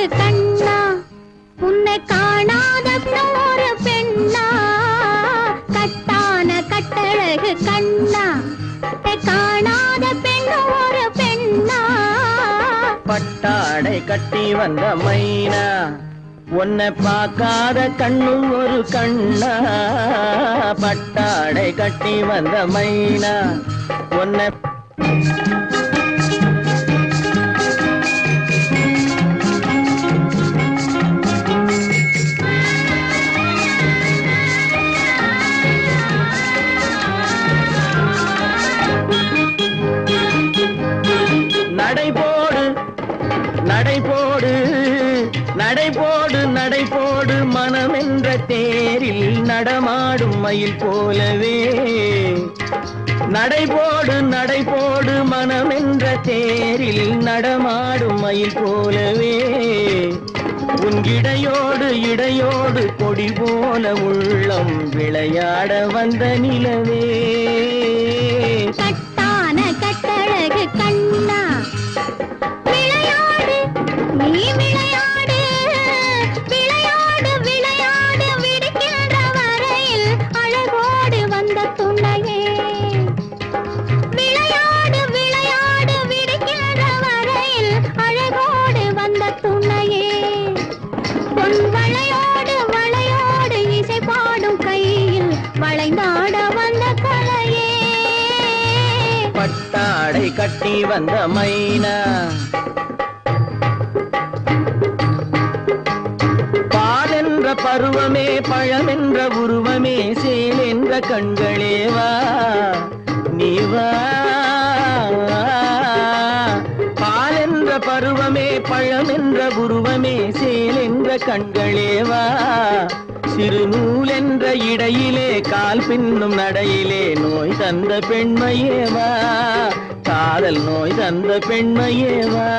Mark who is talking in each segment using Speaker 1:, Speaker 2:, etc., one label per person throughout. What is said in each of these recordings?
Speaker 1: கட்டழகு கண்ணா உன்னை காணாத ஒரு பெண்ணா கட்டான கட்டழகு கண்ணா காணாத பெண் ஒரு பெண்ணா
Speaker 2: பட்டாடை கட்டி வந்த மைனா உன்னை பார்க்காத கண்ணும் ஒரு கண்ணா பட்டாடை கட்டி வந்த மைனா உன்னை நடைபோடு நடைபோடு நடைபோடு நடைபோடு மனமென்ற தேரில் நடமாடும் மயில் போலவே நடைபோடு நடைபோடு மனமென்ற தேரில் நடமாடும் மயில் போலவே உன் இடையோடு இடையோடு கொடி போல உள்ளம் விளையாட வந்த நிலவே
Speaker 1: கட்டான கட்டழகு கண்ணா விளையாடு நீ விளையாடு விளையாடு விளையாடு விடுக்கின்ற வரையில் அழகோடு வந்த துணையே விளையாடு விளையாடு விடுக்கின்ற வரையில் அழகோடு வந்த துணையே பொன் வளையோடு வளையோடு இசை பாடும் கையில் வளைந்தாட வந்த கலையே
Speaker 2: பட்டாடை கட்டி வந்த மைனா பால் என்ற பருவமே பழமென்ற உருவமே சேல் என்ற கண்களே வா நீ வா பால் என்ற பருவமே பழமென்ற உருவமே சேல் என்ற கண்களே வா சிறு நூல் என்ற இடையிலே கால் பின்னும் நடையிலே நோய் தந்த பெண்மையேவா காதல் நோய் தந்த பெண்மையேவா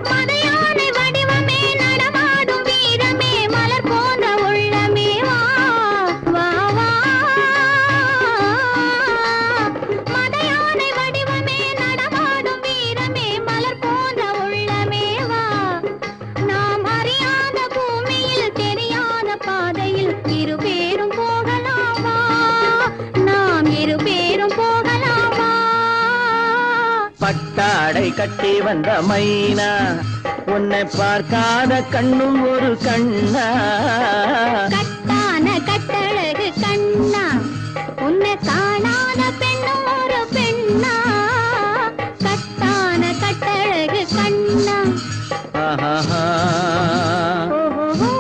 Speaker 1: மதையானை வடிவமே நடமாடும் வீரமே மலர் போன்ற உள்ளமே வா வா வா மதையானை வடிவமே நடமாடும் வீரமே மலர் போன்ற உள்ளமே வா நாம் அறியாத பூமியில் தெரியாத பாதையில் இருபேரும் போகலாமா நாம் இருபேரும் போகலாமா
Speaker 2: பட்டாடை கட்டி வந்த மைனா உன்னை பார்க்காத கண்ணும் ஒரு கண்ணா
Speaker 1: கட்டான கட்டழகு கண்ணா உன்னை காணாத பெண்ணும் ஒரு பெண்ணா கட்டான கட்டழகு கண்ணா
Speaker 2: ஆஹா
Speaker 1: ஓஹோ